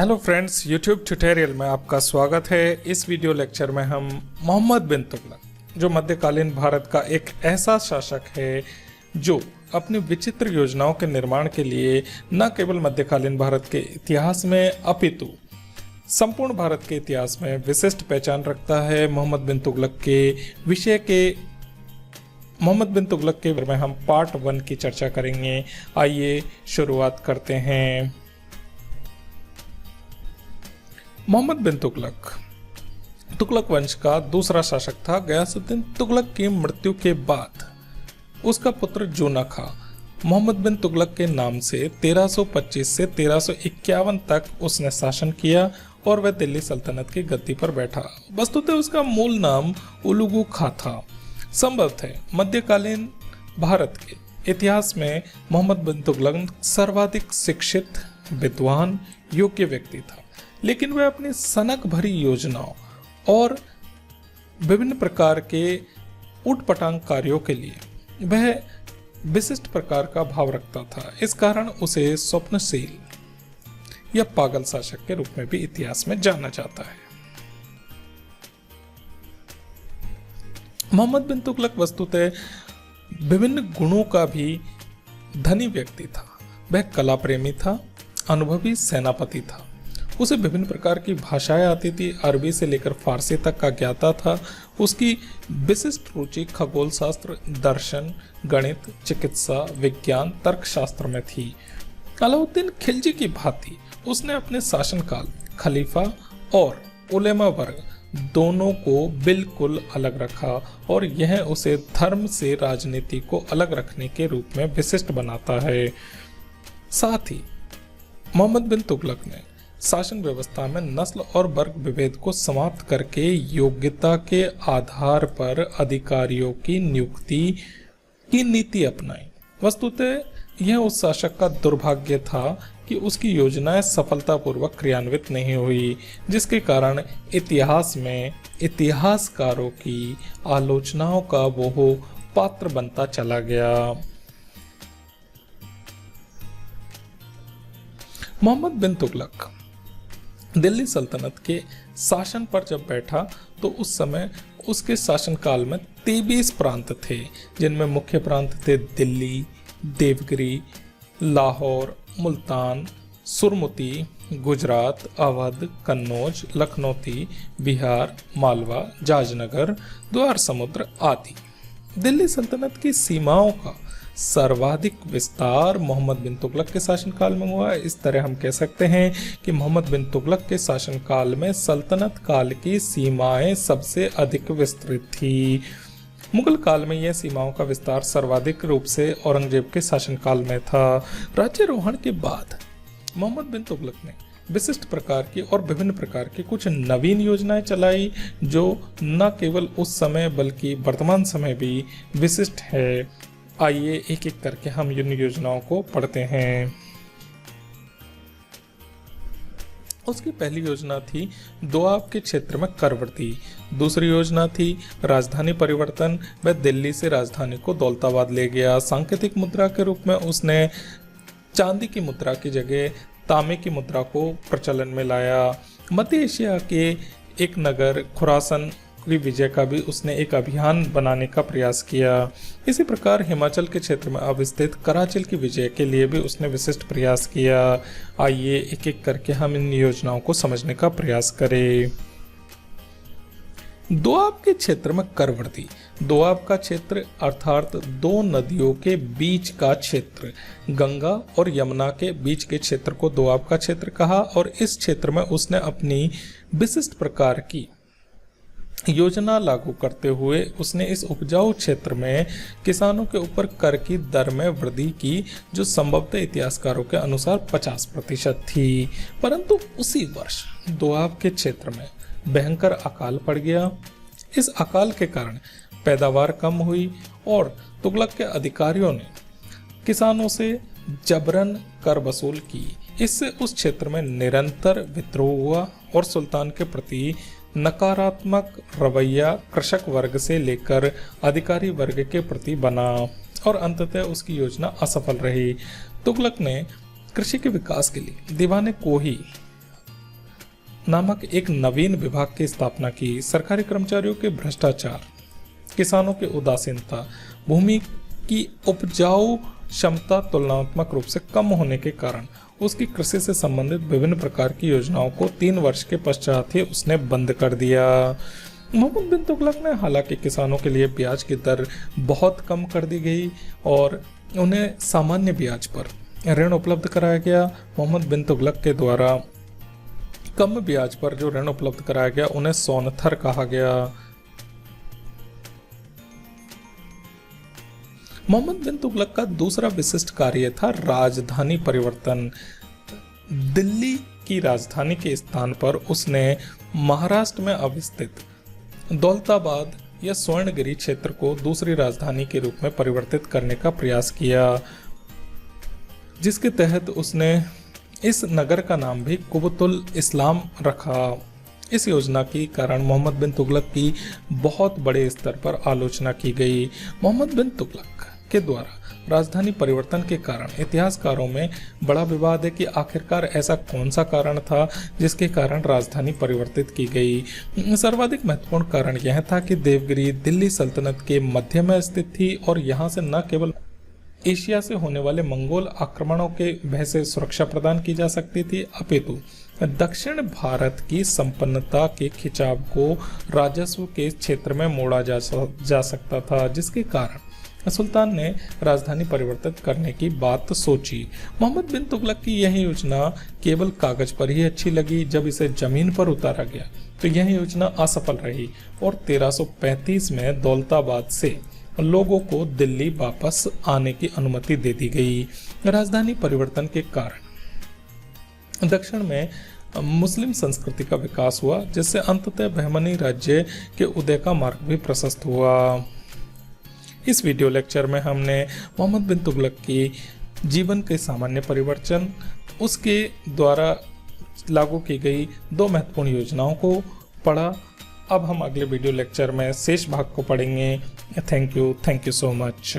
Hello friends, YouTube tutorial में आपका स्वागत है। इस वीडियो लेक्चर में हम मोहम्मद बिन तुगलक, जो मध्यकालीन भारत का एक ऐसा शासक है जो अपनी विचित्र योजनाओं के निर्माण के लिए न केवल मध्यकालीन भारत के इतिहास में अपितु संपूर्ण भारत के इतिहास में विशिष्ट पहचान रखता है। मोहम्मद बिन तुगलक के बारे में हम पार्ट 1 की चर्चा करेंगे। आइए शुरुआत करते हैं। मोहम्मद बिन तुगलक वंश का दूसरा शासक था। गयासुद्दीन तुगलक की मृत्यु के बाद उसका पुत्र जूना मोहम्मद बिन तुगलक के नाम से 1325 से 1351 तक उसने शासन किया और वह दिल्ली सल्तनत की गद्दी पर बैठा। वस्तुतः उसका मूल नाम उलुगु खा था। संभव है मध्यकालीन भारत के इतिहास में मोहम्मद बिन तुगलक सर्वाधिक शिक्षित, विद्वान, योग्य व्यक्ति था, लेकिन वह अपनी सनक भरी योजनाओं और विभिन्न प्रकार के उटपटांग कार्यों के लिए वह विशिष्ट प्रकार का भाव रखता था। इस कारण उसे स्वप्नशील या पागल शासक के रूप में भी इतिहास में जाना जाता है। मोहम्मद बिन तुगलक वस्तुतः विभिन्न गुणों का भी धनी व्यक्ति था। वह कला प्रेमी था, अनुभवी सेनापति था। उसे विभिन्न प्रकार की भाषाएं आती थी, अरबी से लेकर फारसी तक का ज्ञाता था। उसकी विशिष्ट रुचि खगोल शास्त्र, दर्शन, गणित, चिकित्सा, विज्ञान, तर्कशास्त्र में थी। अलाउद्दीन खिलजी की भांति उसने अपने शासनकाल खलीफा और उलेमा वर्ग दोनों को बिल्कुल अलग रखा और यह उसे धर्म से राजनीति को अलग रखने के रूप में विशिष्ट बनाता है। साथ ही मोहम्मद बिन तुगलक ने शासन व्यवस्था में नस्ल और वर्ग विभेद को समाप्त करके योग्यता के आधार पर अधिकारियों की नियुक्ति की नीति अपनाई। वस्तुतः यह उस शासक का दुर्भाग्य था कि उसकी योजनाएं सफलतापूर्वक क्रियान्वित नहीं हुई, जिसके कारण इतिहास में इतिहासकारों की आलोचनाओं का वो पात्र बनता चला गया। मोहम्मद बिन तुगलक दिल्ली सल्तनत के शासन पर जब बैठा तो उस समय उसके शासनकाल में 23 प्रांत थे, जिनमें मुख्य प्रांत थे दिल्ली, देवगिरी, लाहौर, मुल्तान, सुरमुती, गुजरात, अवध, कन्नौज, लखनौती, बिहार, मालवा, जाजनगर, द्वार समुद्र आदि। दिल्ली सल्तनत की सीमाओं का सर्वाधिक विस्तार मोहम्मद बिन तुगलक के शासनकाल में हुआ। इस तरह हम कह सकते हैं कि मोहम्मद बिन तुगलक के शासनकाल में सल्तनत काल की सीमाएं सबसे अधिक विस्तृत थी। मुगल काल में यह सीमाओं का विस्तार सर्वाधिक रूप से औरंगजेब के शासनकाल में था। राज्यारोहण के बाद मोहम्मद बिन तुगलक ने विशिष्ट प्रकार की और विभिन्न प्रकार की कुछ नवीन योजनाएं चलाई, जो न केवल उस समय बल्कि वर्तमान समय भी विशिष्ट है। आइए एक एक करके हम इन योजनाओं को पढ़ते हैं। उसकी पहली योजना थी दोआब के क्षेत्र में कर वृद्धि। दूसरी योजना थी राजधानी परिवर्तन। वह दिल्ली से राजधानी को दौलताबाद ले गया। सांकेतिक मुद्रा के रूप में उसने चांदी की मुद्रा की जगह तांबे की मुद्रा को प्रचलन में लाया। मध्य एशिया के एक नगर खुरासन की विजय का भी उसने एक अभियान बनाने का प्रयास किया। इसी प्रकार हिमाचल के क्षेत्र में अवस्थित कराचल की विजय के लिए भी उसने विशिष्ट प्रयास किया। आइए एक एक करके हम इन योजनाओं को समझने का प्रयास करें। दोआब के क्षेत्र में कर वृद्धि। दोआब का क्षेत्र अर्थात दो नदियों के बीच का क्षेत्र, गंगा और यमुना के बीच के क्षेत्र को दोआब का क्षेत्र कहा और इस क्षेत्र में उसने अपनी विशिष्ट प्रकार की योजना लागू करते हुए उसने इस उपजाऊ क्षेत्र में किसानों के ऊपर कर की दर में वृद्धि की, जो संभवतः इतिहासकारों के अनुसार 50% थी। परंतु उसी वर्ष दोआब के क्षेत्र में भयंकर अकाल पड़ गया। इस अकाल के कारण पैदावार कम हुई और तुगलक के अधिकारियों ने किसानों से जबरन कर वसूल की। इससे उस क्षेत्र में निरंतर विद्रोह हुआ और सुल्तान के प्रति नकारात्मक रवैया कृषक वर्ग से लेकर अधिकारी वर्ग के प्रति बना और अंततः उसकी योजना असफल रही। तुगलक ने कृषि के विकास के लिए दीवाने को ही नामक एक नवीन विभाग की स्थापना की। सरकारी कर्मचारियों के भ्रष्टाचार, किसानों की उदासीनता, भूमि की उपजाऊ क्षमता तुलनात्मक रूप से कम होने के कारण उसकी कृषि से संबंधित विभिन्न प्रकार की योजनाओं को 3 वर्ष के पश्चात ही उसने बंद कर दिया। मोहम्मद बिन तुगलक ने हालांकि किसानों के लिए ब्याज की दर बहुत कम कर दी गई और उन्हें सामान्य ब्याज पर ऋण उपलब्ध कराया गया। मोहम्मद बिन तुगलक के द्वारा कम ब्याज पर जो ऋण उपलब्ध कराया गया उन्हें सोनथर कहा गया। मोहम्मद बिन तुगलक का दूसरा विशिष्ट कार्य था राजधानी परिवर्तन। दिल्ली की राजधानी के स्थान पर उसने महाराष्ट्र में अवस्थित दौलताबाद या स्वर्णगिरी क्षेत्र को दूसरी राजधानी के रूप में परिवर्तित करने का प्रयास किया, जिसके तहत उसने इस नगर का नाम भी कुबतुल इस्लाम रखा। इस योजना के कारण मोहम्मद बिन तुगलक की बहुत बड़े स्तर पर आलोचना की गई। मोहम्मद बिन तुगलक के द्वारा राजधानी परिवर्तन के कारण इतिहासकारों में बड़ा विवाद है कि आखिरकार ऐसा कौन सा कारण था जिसके कारण राजधानी परिवर्तित की गई। सर्वाधिक महत्वपूर्ण कारण यह था कि देवगिरी दिल्ली सल्तनत के मध्य में स्थित थी और यहाँ से न केवल एशिया से होने वाले मंगोल आक्रमणों के भय से सुरक्षा प्रदान की जा सकती थी, अपितु दक्षिण भारत की संपन्नता के खिंचाव को राजस्व के क्षेत्र में मोड़ा जा सकता था, जिसके कारण सुल्तान ने राजधानी परिवर्तित करने की बात सोची। मोहम्मद बिन तुगलक की यह योजना केवल कागज पर ही अच्छी लगी। जब इसे जमीन पर उतारा गया तो यह योजना असफल रही और 1335 में दौलताबाद से लोगों को दिल्ली वापस आने की अनुमति दे दी गई। राजधानी परिवर्तन के कारण दक्षिण में मुस्लिम संस्कृति का विकास हुआ, जिससे अंततः बहमनी राज्य के उदय का मार्ग भी प्रशस्त हुआ। इस वीडियो लेक्चर में हमने मोहम्मद बिन तुगलक की जीवन के सामान्य परिवर्तन, उसके द्वारा लागू की गई 2 महत्वपूर्ण योजनाओं को पढ़ा। अब हम अगले वीडियो लेक्चर में शेष भाग को पढ़ेंगे। Thank you so much.